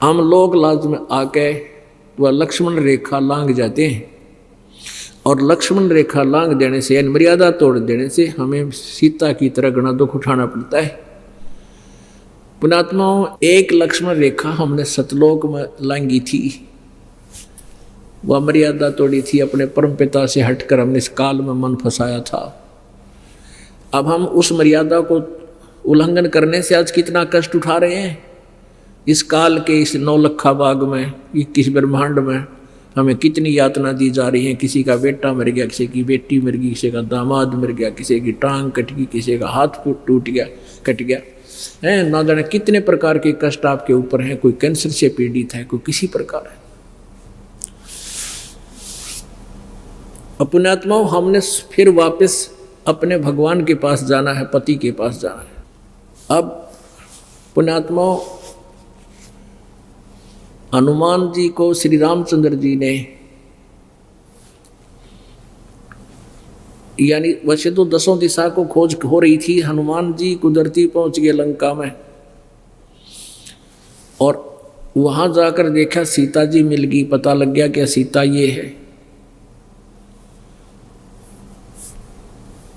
हम लोग लाज में आके वह लक्ष्मण रेखा लांग जाते हैं, और लक्ष्मण रेखा लांग देने से यानी मर्यादा तोड़ देने से हमें सीता की तरह घना दुख उठाना पड़ता है। पुण्यात्माओं, एक लक्ष्मण रेखा हमने सतलोक में लांगी थी, वह मर्यादा तोड़ी थी, अपने परमपिता से हटकर हमने इस काल में मन फंसाया था। अब हम उस मर्यादा को उल्लंघन करने से आज कितना कष्ट उठा रहे हैं। इस काल के इस नौलखा बाग में, 21 ब्रह्मांड में हमें कितनी यातना दी जा रही है। किसी का बेटा मर गया, किसी की बेटी मर गई, किसी का दामाद मर गया, किसी की टांग कट गई, किसी का हाथ टूट गया, कट गया है, ना जाने कितने प्रकार के कष्ट आपके ऊपर हैं। कोई कैंसर से पीड़ित है, कोई किसी प्रकार है। पुण्यात्माओं, हमने फिर वापस अपने भगवान के पास जाना है, पति के पास जाना है। अब पुण्यात्माओं, हनुमान जी को श्री रामचंद्र जी ने, यानी वैसे तो 10 दिशा को खोज हो रही थी, हनुमान जी कुदरती पहुंच गए लंका में, और वहां जाकर देखा सीता जी मिल गई। पता लग गया कि सीता ये है,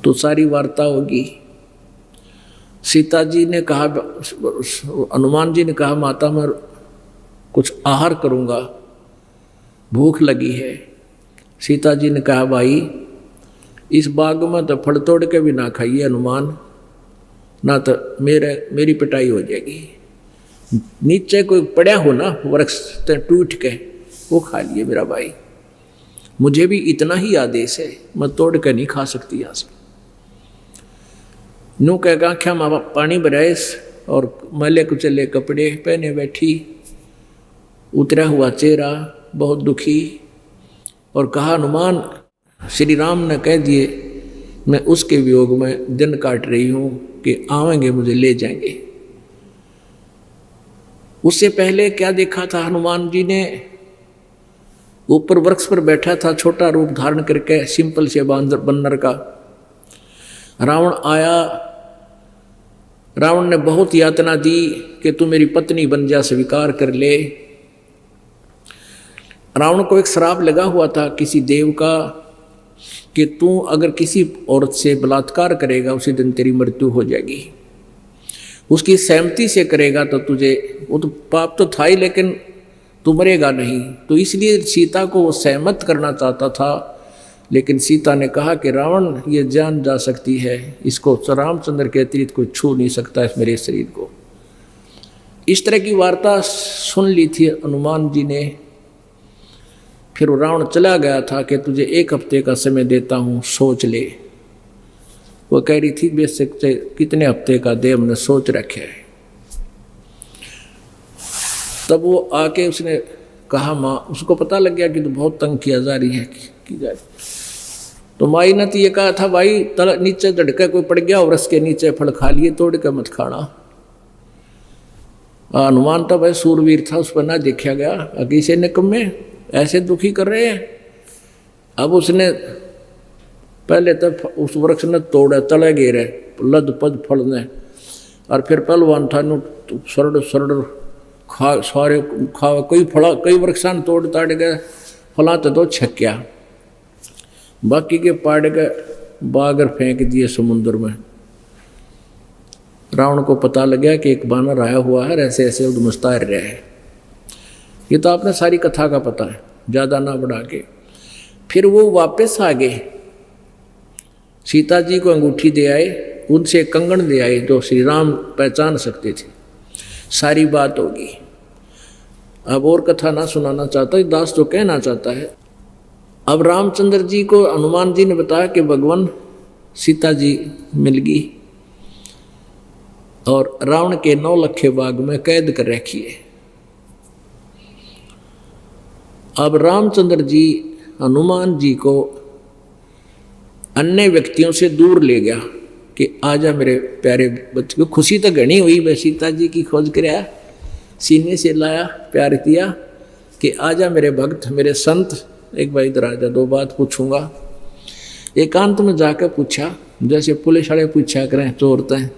तो सारी वार्ता होगी। सीता जी ने कहा, हनुमान जी ने कहा, माता मैं कुछ आहार करूंगा, भूख लगी है। सीता जी ने कहा, भाई इस बाग में तो फल तोड़ के भी ना खाइए हनुमान, ना तो मेरी पिटाई हो जाएगी। नीचे कोई पड़ा हो ना वृक्ष टूट के, वो खा लिए मेरा भाई, मुझे भी इतना ही आदेश है, मैं तोड़ के नहीं खा सकती यहाँ से। नू कह आख्या माँ पानी बराइस और मैले कुचले कपड़े पहने बैठी, उतरा हुआ चेहरा, बहुत दुखी, और कहा हनुमान श्री राम ने कह दिए मैं उसके वियोग में दिन काट रही हूँ कि आवेंगे मुझे ले जाएंगे। उससे पहले क्या देखा था हनुमान जी ने, ऊपर वृक्ष पर बैठा था छोटा रूप धारण करके, सिंपल से बंदर का। रावण आया, रावण ने बहुत यातना दी कि तू मेरी पत्नी बन जा, स्वीकार कर ले। रावण को एक श्राप लगा हुआ था किसी देव का कि तू अगर किसी औरत से बलात्कार करेगा उसी दिन तेरी मृत्यु हो जाएगी। उसकी सहमति से करेगा तो तुझे, वो तो पाप तो था ही लेकिन तू मरेगा नहीं। तो इसलिए सीता को वो सहमत करना चाहता था, लेकिन सीता ने कहा कि रावण ये जान जा सकती है, इसको रामचंद्र के अतिरिक्त कोई छू नहीं सकता इस मेरे शरीर को। इस तरह की वार्ता सुन ली थी हनुमान जी ने। फिर रावण चला गया था कि तुझे 1 हफ्ते का समय देता हूँ, सोच ले। वो कह रही थी बेशक कितने हफ्ते का दे, हमने सोच रखे है। तब वो आके उसने कहा माँ, उसको पता लग गया कि तो बहुत तंग किया जा रही है की जा रही। तो माई ने तो ये कहा था भाई तल नीचे धड़का कोई पड़ गया और उसके नीचे फल खा लिए, तोड़ के मत खाना। हनुमान तो भाई सूरवीर था, उस पर ना देखा गया। अकीसे निकम्मे ऐसे दुखी कर रहे हैं। अब उसने पहले तो उस वृक्ष ने तोड़े, तले गिरे लद पद फलने, और फिर पहलवान था सरड़ सरड़ खा सारे खा, कोई फला कई वृक्षान तोड़ ताड़ गए, फला तो छक्या, बाकी के पाड़ के बागर फेंक दिए समुद्र में। रावण को पता लग गया कि एक बानर आया हुआ है, ऐसे ऐसे उदमस्तार रहा है। ये तो आपने सारी कथा का पता है, ज़्यादा ना बढ़ा के। फिर वो वापस आ गए, सीता जी को अंगूठी दे आए, उनसे कंगन दे आए जो श्री राम पहचान सकते थे। सारी बात होगी। अब और कथा ना सुनाना चाहता, दास तो कहना चाहता है। अब रामचंद्र जी को हनुमान जी ने बताया कि भगवान सीता जी मिल गई और रावण के 9 लखे बाग में कैद कर रखी है। अब रामचंद्र जी हनुमान जी को अन्य व्यक्तियों से दूर ले गया कि आजा मेरे प्यारे बच्चे को। खुशी तो घनी हुई, वह सीता जी की खोज कराया, सीने से लाया, प्यार किया कि आजा मेरे भक्त, मेरे संत, एक बार इधर आजा, 2 बात पूछूंगा। एकांत में जाकर पूछा, जैसे पुलिस वाले पूछा करें चोरते हैं।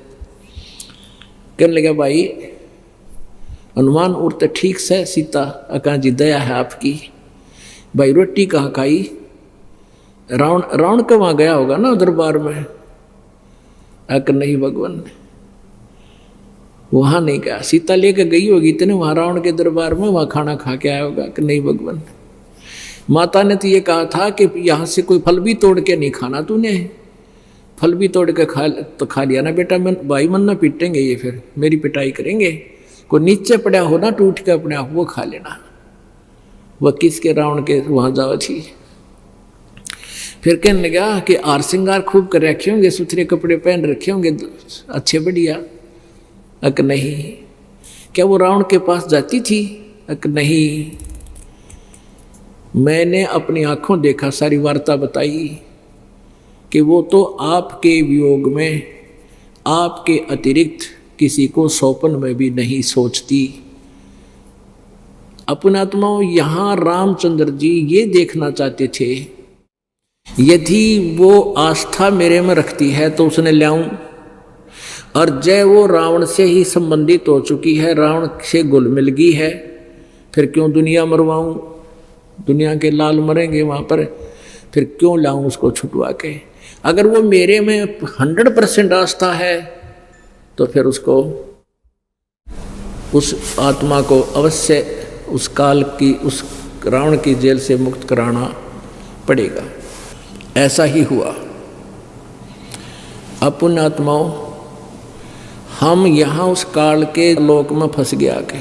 कहने लगा भाई अनुमान उड़ते ठीक से सीता अका जी दया है आपकी, भाई रोटी कहाँ खाई। रावण रावण का वहाँ गया होगा ना दरबार में, अक नहीं भगवान वहाँ नहीं गया, सीता लेकर गई होगी इतने वहाँ रावण के दरबार में, वहाँ खाना खा के आया होगा कि नहीं भगवान। माता ने तो ये कहा था कि यहाँ से कोई फल भी तोड़ के नहीं खाना तूने, फल भी तोड़ के खा लिया ना बेटा, मैं भाई मन ना पीटेंगे ये, फिर मेरी पिटाई करेंगे। कोई नीचे पड़ा हो ना टूट के अपने आप वो खा लेना। वह किसके रावण के वहाँ जाओ थी। फिर कहने लगा कि आर श्रृंगार खूब कर रखे होंगे, सुथरे कपड़े पहन रखे होंगे अच्छे बढ़िया। अक नहीं। क्या वो रावण के पास जाती थी? अक नहीं। मैंने अपनी आंखों देखा, सारी वार्ता बताई कि वो तो आपके वियोग में आपके अतिरिक्त किसी को सौंपन में भी नहीं सोचती। अपनात्माओं, यहाँ रामचंद्र जी ये देखना चाहते थे, यदि वो आस्था मेरे में रखती है तो उसने लाऊं, और जय वो रावण से ही संबंधित हो चुकी है, रावण से घुल मिल गई है, फिर क्यों दुनिया मरवाऊं? दुनिया के लाल मरेंगे वहाँ पर, फिर क्यों लाऊं उसको छुटवा के? अगर वो मेरे में 100% आस्था है तो फिर उसको, उस आत्मा को अवश्य उस काल की, उस रावण की जेल से मुक्त कराना पड़ेगा। ऐसा ही हुआ। अब पुण्यात्माओं, हम यहाँ उस काल के लोक में फंस गया के,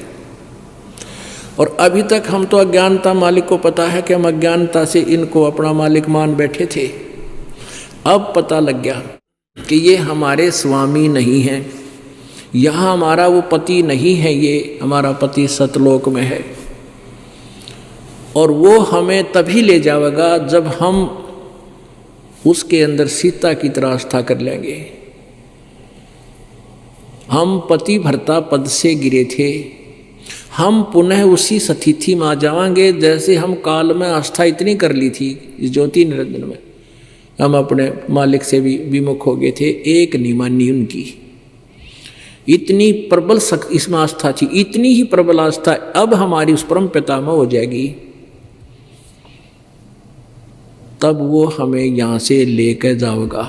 और अभी तक हम तो अज्ञानता, मालिक को पता है कि हम अज्ञानता से इनको अपना मालिक मान बैठे थे। अब पता लग गया कि ये हमारे स्वामी नहीं हैं, यहाँ हमारा वो पति नहीं है, ये हमारा पति सतलोक में है, और वो हमें तभी ले जाएगा जब हम उसके अंदर सीता की तरह आस्था कर लेंगे। हम पति भर्ता पद से गिरे थे, हम पुनः उसी सतिथि में आ जाएंगे जैसे हम काल में आस्था इतनी कर ली थी इस ज्योति निरंजन में, हम अपने मालिक से भी विमुख हो गए थे, एक नहीं मानी उनकी। इतनी प्रबल इसमें आस्था थी, इतनी ही प्रबल आस्था अब हमारी उस परम पिता में हो जाएगी, तब वो हमें यहाँ से लेकर जाएगा।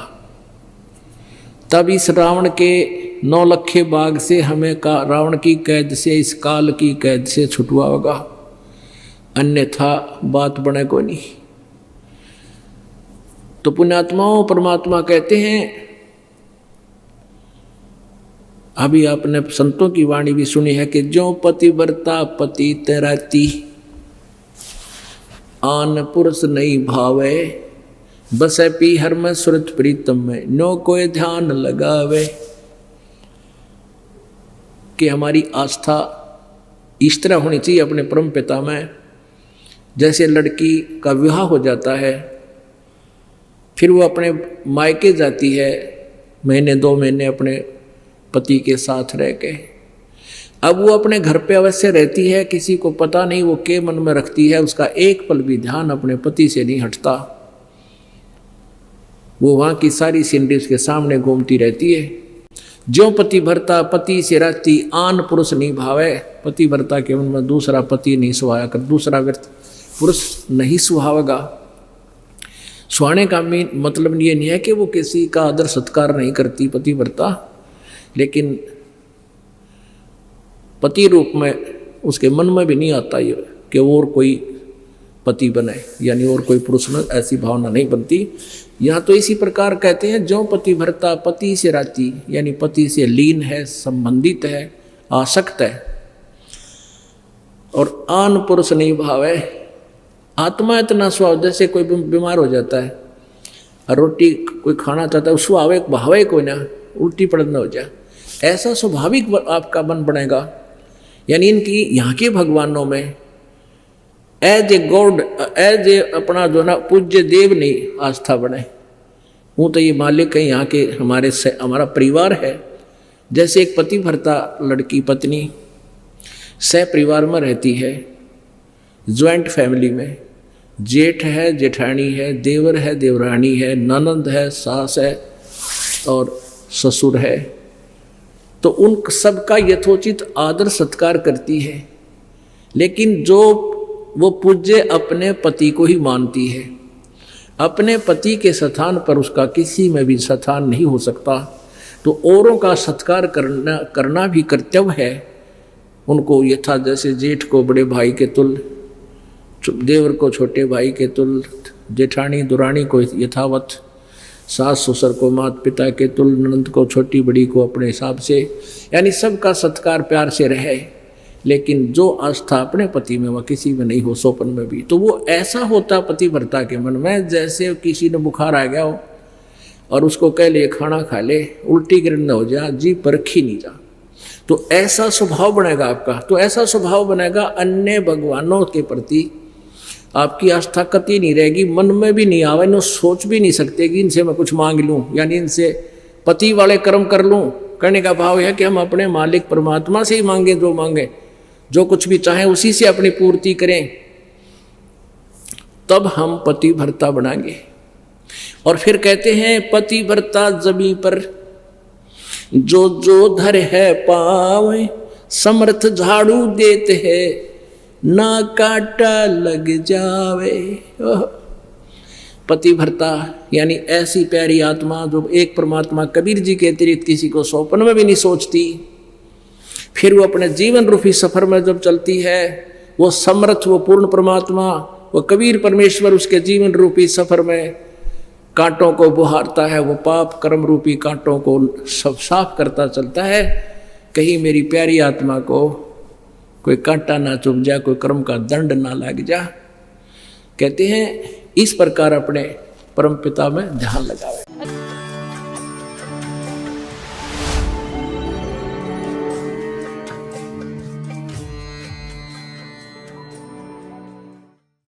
तब इस रावण के 9 लखे बाग से हमें रावण की कैद से, इस काल की कैद से छुटवाएगा, अन्यथा बात बने को नहीं। तो पुण्यात्माओं, परमात्मा कहते हैं, अभी आपने संतों की वाणी भी सुनी है कि जो पतिव्रता पति तैराती, आन पुरुष नहीं भावे, बसे पीहर में सुरत प्रीतम में, नो कोई ध्यान लगावे। कि हमारी आस्था इस तरह होनी चाहिए अपने परम पिता में, जैसे लड़की का विवाह हो जाता है, फिर वो अपने मायके जाती है, महीने 2 महीने अपने पति के साथ रह के, अब वो अपने घर पे अवश्य रहती है, किसी को पता नहीं वो के मन में रखती है, उसका एक पल भी ध्यान अपने पति से नहीं हटता, वो वहाँ की सारी सीनरी उसके सामने घूमती रहती है। जो पति भरता पति से रहती, आन पुरुष नहीं भावे, पति भरता के मन में दूसरा पति नहीं सुहाया कर, दूसरा पुरुष नहीं सुहावेगा। सुहाने का मतलब ये नहीं है कि वो किसी का आदर सत्कार नहीं करती पति भरता, लेकिन पति रूप में उसके मन में भी नहीं आता ये कि और कोई पति बने, यानी और कोई पुरुष में ऐसी भावना नहीं बनती। यहाँ तो इसी प्रकार कहते हैं, जो पति भरता पति से राती, यानी पति से लीन है, संबंधित है, आसक्त है, और आन पुरुष नहीं भावे। आत्मा इतना स्वभाव, जैसे कोई बीमार हो जाता है और रोटी कोई खाना चाहता है, स्वाभाविक भावे कोई ना उल्टी पड़ना हो जाए, ऐसा स्वाभाविक आपका मन बनेगा। यानी इनकी यहाँ के भगवानों में as a God, as a अपना जो ना पूज्य देव नहीं आस्था बने, वो तो ये मालिक है यहाँ के, हमारे से हमारा परिवार है। जैसे एक पति भरता लड़की पत्नी सह परिवार में रहती है, ज्वाइंट फैमिली में, जेठ है जेठानी है, देवर है देवरानी है, ननंद है, सास है और ससुर है, तो उन सबका यथोचित आदर सत्कार करती है, लेकिन जो वो पूज्य अपने पति को ही मानती है, अपने पति के स्थान पर उसका किसी में भी स्थान नहीं हो सकता। तो औरों का सत्कार करना भी कर्तव्य है। उनको यथा जैसे जेठ को बड़े भाई के तुल्य, देवर को छोटे भाई के तुल्य, जेठानी दुरानी को यथावत, सास ससुर को माता पिता के तुल्य, ननद को छोटी बड़ी को अपने हिसाब से, यानी सबका सत्कार प्यार से रहे। लेकिन जो आस्था अपने पति में वह किसी में नहीं हो, स्वप्न में भी। तो वो ऐसा होता पतिव्रता के मन में जैसे किसी ने बुखार आ गया हो और उसको कह ले खाना खा ले, उल्टी गिरन हो जा, जी परखी नहीं जा, तो ऐसा स्वभाव बनेगा आपका। तो ऐसा स्वभाव बनेगा अन्य भगवानों के प्रति आपकी आस्था कति नहीं रहेगी, मन में भी नहीं आवे, इन्हें सोच भी नहीं सकते कि इनसे मैं कुछ मांग लूँ, यानी इनसे पति वाले कर्म कर लूँ। करने का भाव है कि हम अपने मालिक परमात्मा से ही मांगे, जो मांगे, जो कुछ भी चाहे उसी से अपनी पूर्ति करें, तब हम पतिव्रता बनाएंगे। और फिर कहते हैं पतिव्रता जमी पर जो जो धर है पावे, समर्थ झाड़ू देते हैं ना काटा लग जावे। पतिव्रता यानी ऐसी प्यारी आत्मा जो एक परमात्मा कबीर जी के अतिरिक्त किसी को स्वप्न में भी नहीं सोचती। फिर वो अपने जीवन रूपी सफर में जब चलती है, वो समर्थ, वो पूर्ण परमात्मा, वो कबीर परमेश्वर उसके जीवन रूपी सफर में कांटों को बुहारता है, वो पाप कर्म रूपी कांटों को सब साफ करता चलता है। कहीं मेरी प्यारी आत्मा को कोई कांटा ना चुभ जा, कोई कर्म का दंड ना लग जा। कहते हैं इस प्रकार अपने परमपिता में ध्यान लगावे।